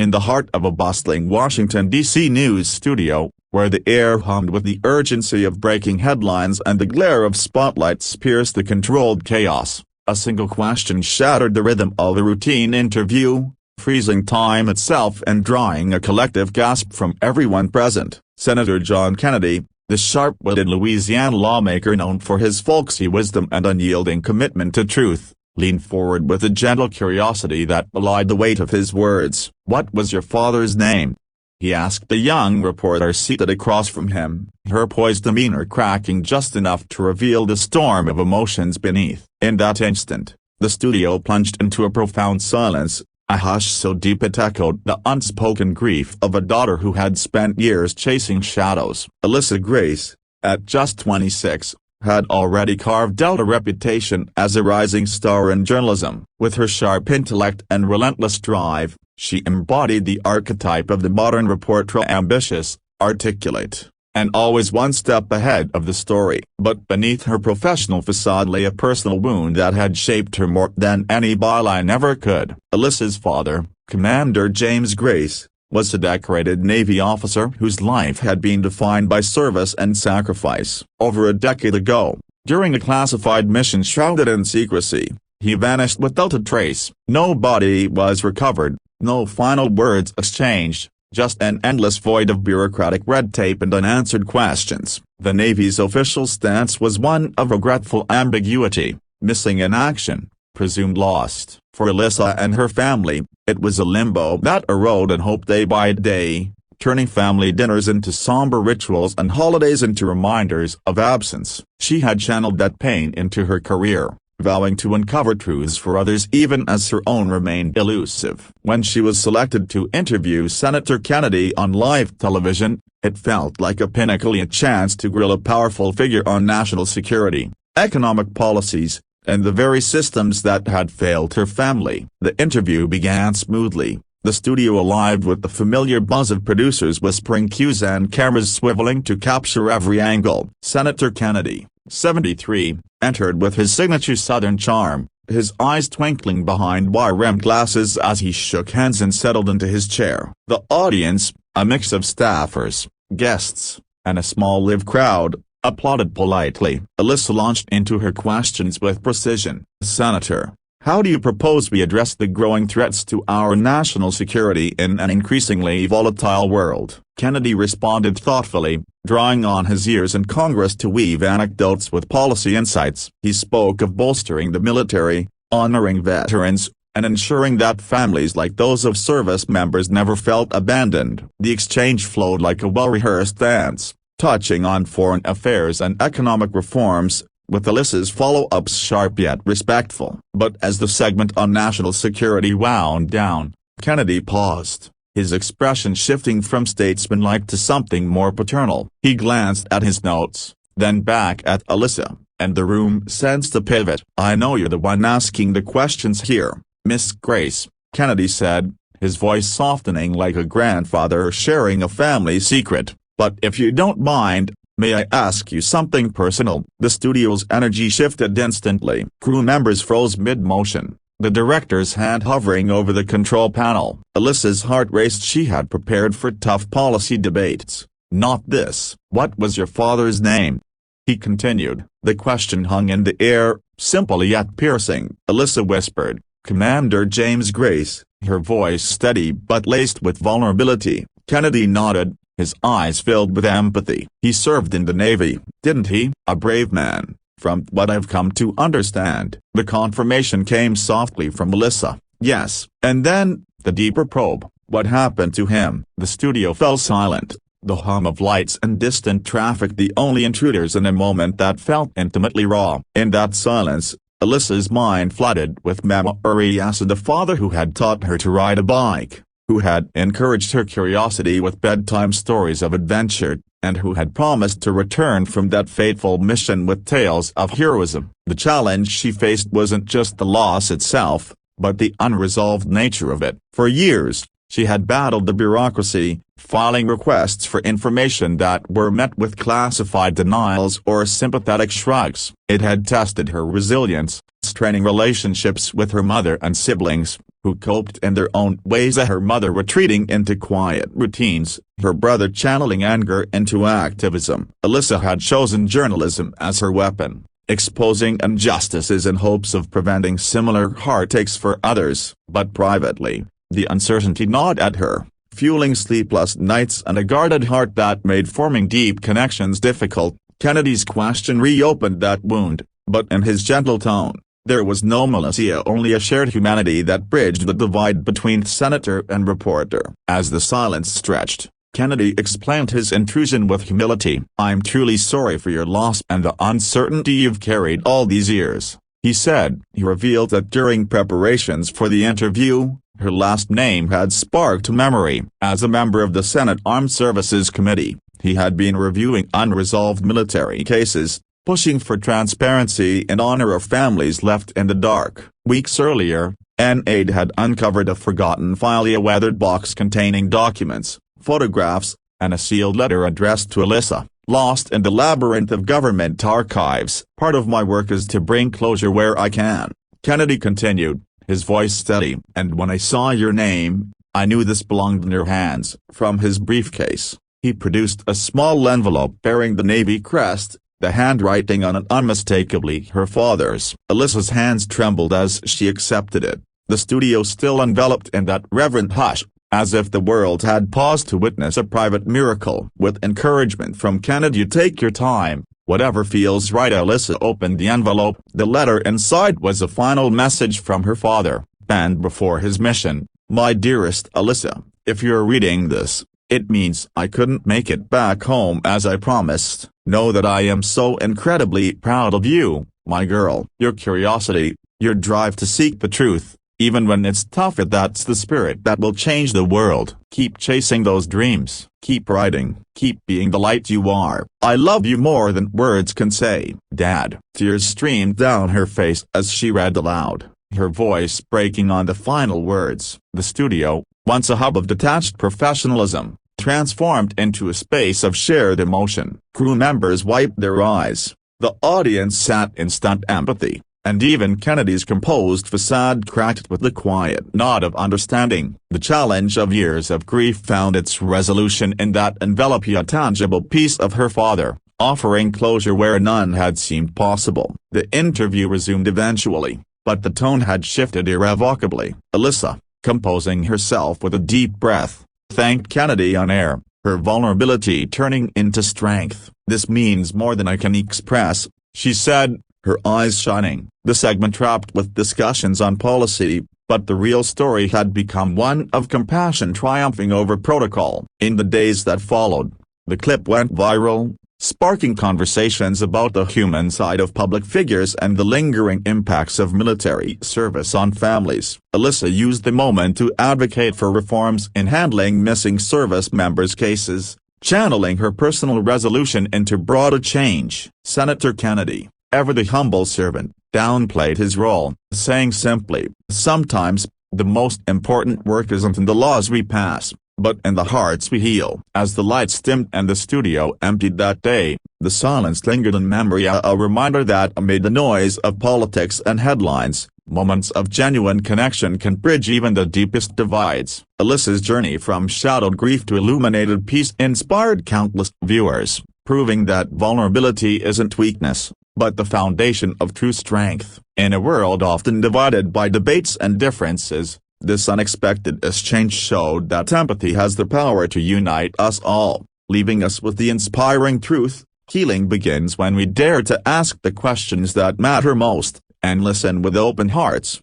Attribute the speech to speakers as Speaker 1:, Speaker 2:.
Speaker 1: in the heart of a bustling Washington, D.C. news studio, where the air hummed with the urgency of breaking headlines and the glare of spotlights pierced the controlled chaos. A single question shattered the rhythm of a routine interview, freezing time itself and drawing a collective gasp from everyone present. Senator John Kennedy, the sharp-witted Louisiana lawmaker known for his folksy wisdom and unyielding commitment to truth, leaned forward with a gentle curiosity that belied the weight of his words. "What was your father's name?" he asked the young reporter seated across from him, her poised demeanor cracking just enough to reveal the storm of emotions beneath. In that instant, the studio plunged into a profound silence, a hush so deep it echoed the unspoken grief of a daughter who had spent years chasing shadows. Alyssa Grace, at just 26, had already carved out a reputation as a rising star in journalism. With her sharp intellect and relentless drive, she embodied the archetype of the modern reporter: ambitious, articulate, and always one step ahead of the story. But beneath her professional facade lay a personal wound that had shaped her more than any byline ever could. Alyssa's father, Commander James Grace, was a decorated Navy officer whose life had been defined by service and sacrifice. Over a decade ago, during a classified mission shrouded in secrecy, he vanished without a trace. No body was recovered, no final words exchanged, just an endless void of bureaucratic red tape and unanswered questions. The Navy's official stance was one of regretful ambiguity, missing in action, presumed lost. For Alyssa and her family, it was a limbo that eroded hope day by day, turning family dinners into somber rituals and holidays into reminders of absence. She had channeled that pain into her career, vowing to uncover truths for others even as her own remained elusive. When she was selected to interview Senator Kennedy on live television, it felt like a pinnacle, a chance to grill a powerful figure on national security, economic policies, and the very systems that had failed her family. The interview began smoothly, the studio alive with the familiar buzz of producers whispering cues and cameras swiveling to capture every angle. Senator Kennedy, 73, entered with his signature Southern charm, his eyes twinkling behind wire-rimmed glasses as he shook hands and settled into his chair. The audience, a mix of staffers, guests, and a small live crowd, applauded politely. Alyssa launched into her questions with precision. "Senator, how do you propose we address the growing threats to our national security in an increasingly volatile world?" Kennedy responded thoughtfully, drawing on his years in Congress to weave anecdotes with policy insights. He spoke of bolstering the military, honoring veterans, and ensuring that families like those of service members never felt abandoned. The exchange flowed like a well-rehearsed dance, touching on foreign affairs and economic reforms, with Alyssa's follow-ups sharp yet respectful. But as the segment on national security wound down, Kennedy paused, his expression shifting from statesmanlike to something more paternal. He glanced at his notes, then back at Alyssa, and the room sensed a pivot. "I know you're the one asking the questions here, Miss Grace," Kennedy said, his voice softening like a grandfather sharing a family secret. "But if you don't mind, may I ask you something personal?" The studio's energy shifted instantly. Crew members froze mid-motion, the director's hand hovering over the control panel. Alyssa's heart raced. She had prepared for tough policy debates. Not this. "What was your father's name?" he continued. The question hung in the air, simple yet piercing. Alyssa whispered, "Commander James Grace," her voice steady but laced with vulnerability. Kennedy nodded, his eyes filled with empathy. "He served in the Navy, didn't he?" "A brave man, from what I've come to understand." The confirmation came softly from Alyssa. "Yes." And then, the deeper probe, "What happened to him?" The studio fell silent, the hum of lights and distant traffic the only intruders in a moment that felt intimately raw. In that silence, Alyssa's mind flooded with memories of the father who had taught her to ride a bike, who had encouraged her curiosity with bedtime stories of adventure, and who had promised to return from that fateful mission with tales of heroism. The challenge she faced wasn't just the loss itself, but the unresolved nature of it. For years, she had battled the bureaucracy, filing requests for information that were met with classified denials or sympathetic shrugs. It had tested her resilience, straining relationships with her mother and siblings, who coped in their own ways, her mother retreating into quiet routines, her brother channeling anger into activism. Alyssa had chosen journalism as her weapon, exposing injustices in hopes of preventing similar heartaches for others. But privately, the uncertainty gnawed at her, fueling sleepless nights and a guarded heart that made forming deep connections difficult. Kennedy's question reopened that wound, but in his gentle tone, there was no malice, only a shared humanity that bridged the divide between senator and reporter. As the silence stretched, Kennedy explained his intrusion with humility. "I'm truly sorry for your loss and the uncertainty you've carried all these years," he said. He revealed that during preparations for the interview, her last name had sparked memory. As a member of the Senate Armed Services Committee, he had been reviewing unresolved military cases, pushing for transparency and honor of families left in the dark. Weeks earlier, an aide had uncovered a forgotten file, a weathered box containing documents, photographs, and a sealed letter addressed to Alyssa, lost in the labyrinth of government archives. "Part of my work is to bring closure where I can," Kennedy continued, his voice steady. "And when I saw your name, I knew this belonged in your hands." From his briefcase, he produced a small envelope bearing the Navy crest, the handwriting on it unmistakably her father's. Alyssa's hands trembled as she accepted it, the studio still enveloped in that reverent hush, as if the world had paused to witness a private miracle. With encouragement from Kennedy, "Take your time, whatever feels right." Alyssa opened the envelope. The letter inside was a final message from her father, penned before his mission. "My dearest Alyssa, if you're reading this, it means I couldn't make it back home as I promised. Know that I am so incredibly proud of you, my girl. Your curiosity, your drive to seek the truth, even when it's tough, that's the spirit that will change the world. Keep chasing those dreams. Keep writing. Keep being the light you are. I love you more than words can say, Dad." Tears streamed down her face as she read aloud, her voice breaking on the final words. The studio, once a hub of detached professionalism, transformed into a space of shared emotion. Crew members wiped their eyes, the audience sat in stunned empathy, and even Kennedy's composed facade cracked with the quiet nod of understanding. The challenge of years of grief found its resolution in that envelope, a tangible piece of her father, offering closure where none had seemed possible. The interview resumed eventually, but the tone had shifted irrevocably. Alyssa, composing herself with a deep breath, thanked Kennedy on air, her vulnerability turning into strength. "This means more than I can express," she said, her eyes shining. The segment wrapped with discussions on policy, but the real story had become one of compassion triumphing over protocol. In the days that followed, the clip went viral, sparking conversations about the human side of public figures and the lingering impacts of military service on families. Alyssa used the moment to advocate for reforms in handling missing service members' cases, channeling her personal resolution into broader change. Senator Kennedy, ever the humble servant, downplayed his role, saying simply, "Sometimes, the most important work isn't in the laws we pass, but in the hearts we heal." As the lights dimmed and the studio emptied that day, the silence lingered in memory, a reminder that amid the noise of politics and headlines, moments of genuine connection can bridge even the deepest divides. Alyssa's journey from shadowed grief to illuminated peace inspired countless viewers, proving that vulnerability isn't weakness, but the foundation of true strength. In a world often divided by debates and differences, this unexpected exchange showed that empathy has the power to unite us all, leaving us with the inspiring truth: healing begins when we dare to ask the questions that matter most, and listen with open hearts.